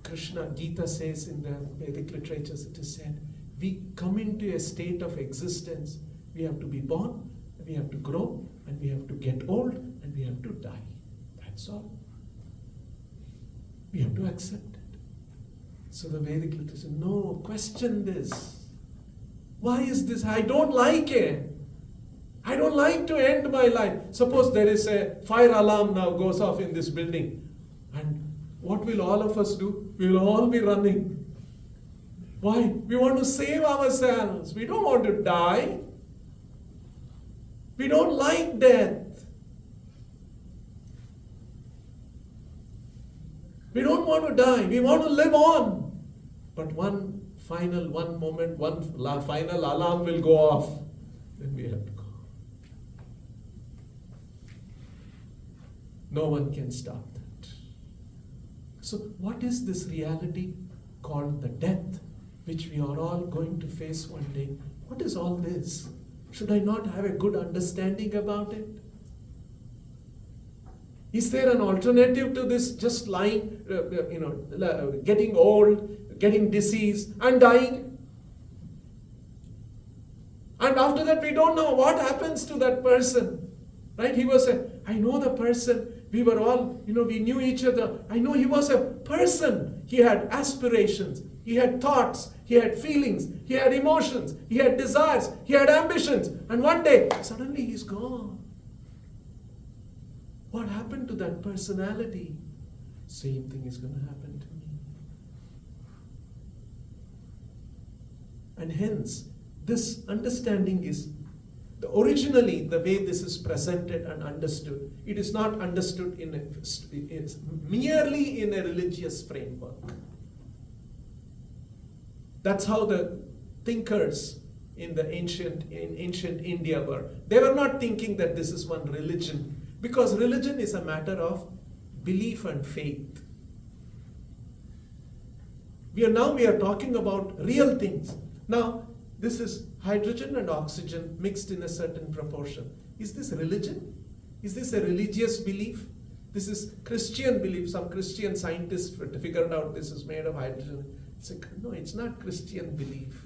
Speaker 1: Krishna, Gita says in the Vedic literatures, it is said, we come into a state of existence. We have to be born, we have to grow, and we have to get old, and we have to die. That's all. We have to accept it. So the Vedic literature says, no, question this. Why is this? I don't like it. I don't like to end my life. Suppose there is a fire alarm now goes off in this building. And what will all of us do? We will all be running. Why? We want to save ourselves. We don't want to die. We don't like death. We don't want to die. We want to live on. But one final alarm will go off. Then we have to go. No one can stop that. So what is this reality called the death, which we are all going to face one day? What is all this? Should I not have a good understanding about it? Is there an alternative to this just lying, getting old, getting diseased and dying? And after that we don't know what happens to that person. Right? I know the person. We were all, we knew each other. I know he was a person. He had aspirations. He had thoughts. He had feelings. He had emotions. He had desires. He had ambitions. And one day, suddenly he's gone. What happened to that personality? Same thing is going to happen to me. And hence, this understanding is originally the way this is presented and understood. It is not understood it's merely in a religious framework. That's how the thinkers in ancient India were. They were not thinking that this is one religion, because religion is a matter of belief and faith. We are talking about real things. Now, this is hydrogen and oxygen mixed in a certain proportion. Is this religion? Is this a religious belief? This is Christian belief. Some Christian scientists figured out this is made of hydrogen. No, it's not Christian belief.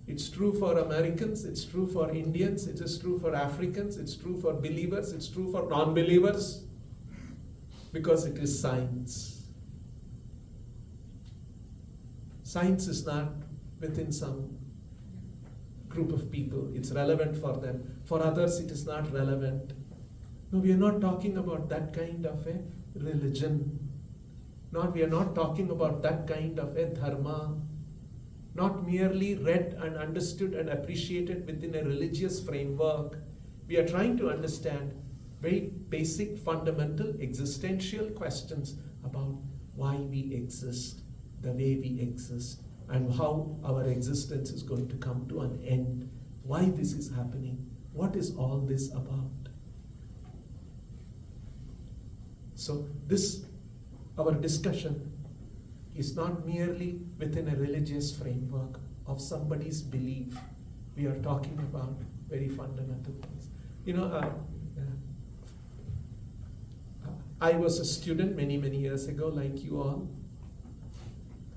Speaker 1: It's true for Americans, it's true for Indians, it is true for Africans, it's true for believers, it's true for non-believers, because it is science. Science is not within some group of people. It's relevant for them. For others, it is not relevant. No, we are not talking about that kind of a religion. We are not talking about that kind of a dharma. Not merely read and understood and appreciated within a religious framework. We are trying to understand very basic, fundamental, existential questions about why we exist, the way we exist, and how our existence is going to come to an end, why this is happening, what is all this about. So this, our discussion, is not merely within a religious framework of somebody's belief. We are talking about very fundamental things. I was a student many years ago, like you all,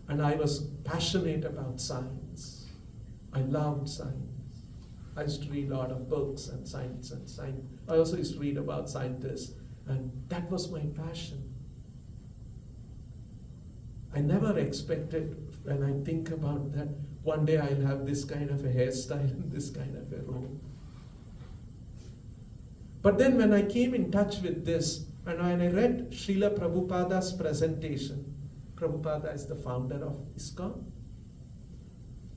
Speaker 1: and I was passionate about science. I loved science. I used to read a lot of books and science. I also used to read about scientists, and that was my passion. I never expected, when I think about that, one day I'll have this kind of a hairstyle and this kind of a robe. But then when I came in touch with this, and when I read Srila Prabhupada's presentation, Prabhupada is the founder of ISKCON.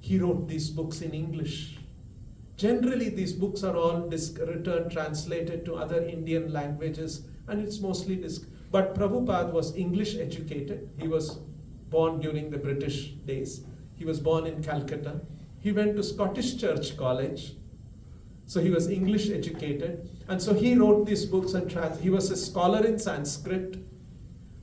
Speaker 1: He wrote these books in English. Generally, these books are all returned, translated to other Indian languages, and it's mostly but Prabhupada was English educated. He was born during the British days. He was born in Calcutta. He went to Scottish Church College. So he was English educated. And so he wrote these books and he was a scholar in Sanskrit.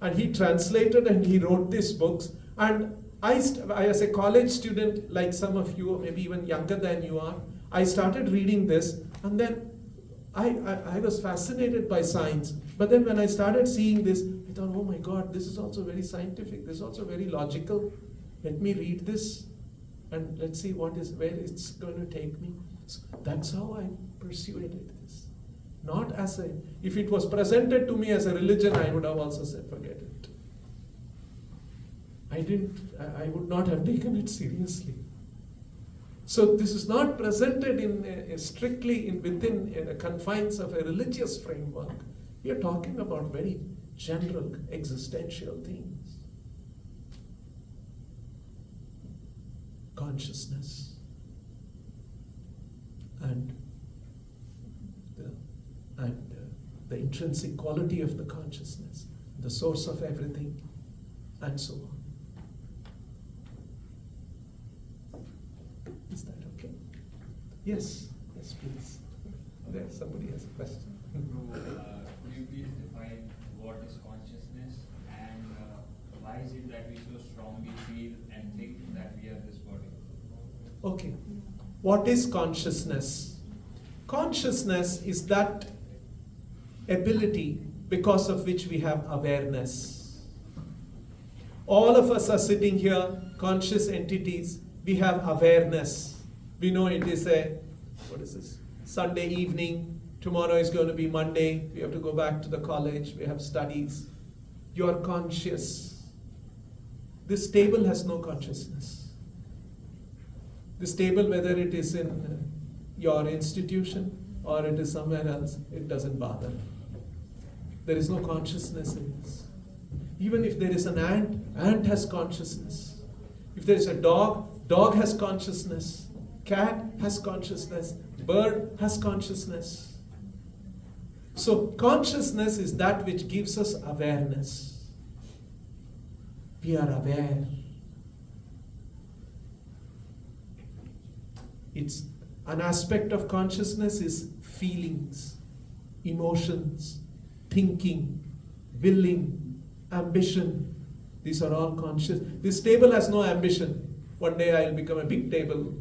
Speaker 1: And he translated and he wrote these books. And I, as a college student, like some of you, maybe even younger than you are, I started reading this. And then I was fascinated by science. But then when I started seeing this, I thought, oh my God, this is also very scientific. This is also very logical. Let me read this and let's see where it's going to take me. So that's how I persuaded this. Not as if it was presented to me as a religion, I would have also said, forget it. I would not have taken it seriously. So this is not presented strictly within the confines of a religious framework. We are talking about very general existential things. Consciousness and the intrinsic quality of the consciousness, the source of everything, and so on. Is that okay? Yes, please. There, somebody has a question.
Speaker 3: Could you please define what is consciousness and why is it that we so strongly feel and think that we are this body?
Speaker 1: Okay. What is consciousness? Consciousness is that ability because of which we have awareness. All of us are sitting here, conscious entities. We have awareness. We know it is Sunday evening. Tomorrow is going to be Monday. We have to go back to the college. We have studies. You are conscious. This table has no consciousness. This table, whether it is in your institution or it is somewhere else, it doesn't bother. There is no consciousness in this. Even if there is an ant has consciousness. If there is a dog has consciousness. Cat has consciousness. Bird has consciousness. So consciousness is that which gives us awareness. We are aware. It's an aspect of consciousness is feelings, emotions, thinking, willing, ambition. These are all conscious. This table has no ambition. One day I'll become a big table.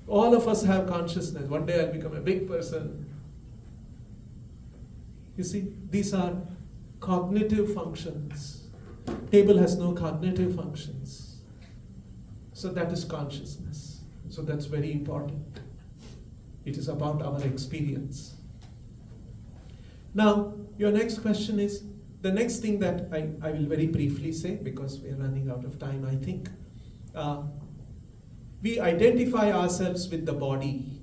Speaker 1: All of us have consciousness. One day I'll become a big person. You see, these are cognitive functions. Table has no cognitive functions. So that is consciousness. So that's very important. It is about our experience. Now, your next question is, the next thing that I will very briefly say, because we are running out of time, I think. We identify ourselves with the body.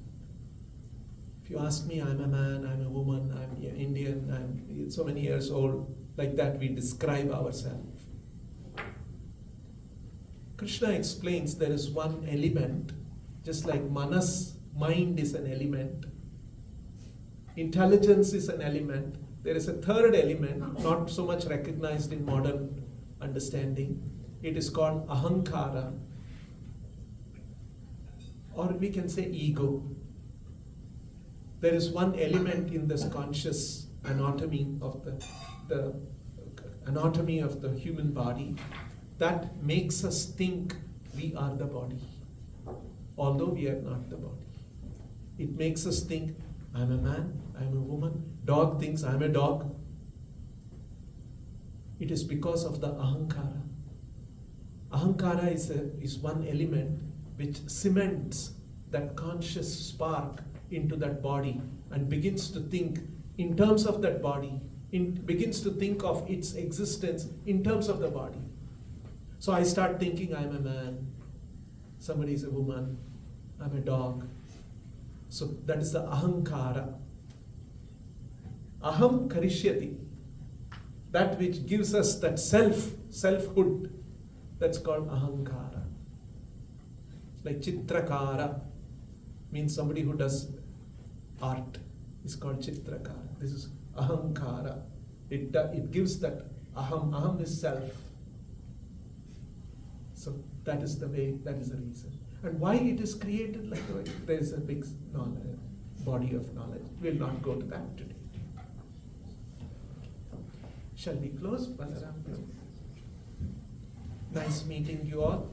Speaker 1: If you ask me, I'm a man, I'm a woman, I'm Indian, I'm so many years old, like that we describe ourselves. Krishna explains there is one element, just like manas, mind is an element, intelligence is an element, there is a third element, not so much recognized in modern understanding. It is called ahankara, or we can say ego. There is one element in this conscious anatomy of the anatomy of the human body that makes us think we are the body, although we are not the body. It makes us think, I'm a man, I'm a woman. Dog thinks I'm a dog. It is because of the ahankara. Ahankara is one element which cements that conscious spark into that body and begins to think in terms of that body, begins to think of its existence in terms of the body. So I start thinking I'm a man, somebody is a woman, I'm a dog. So that is the ahankara. Aham karishyati. That which gives us that selfhood, that's called ahankara. Like chitrakara means somebody who does art is called chitrakara. This is ahankara. It gives that aham. Aham is self. So that is the way, that is the reason. And why it is created like that, there is a big body of knowledge. We'll not go to that today. Shall we close? Balaram? Nice meeting you all.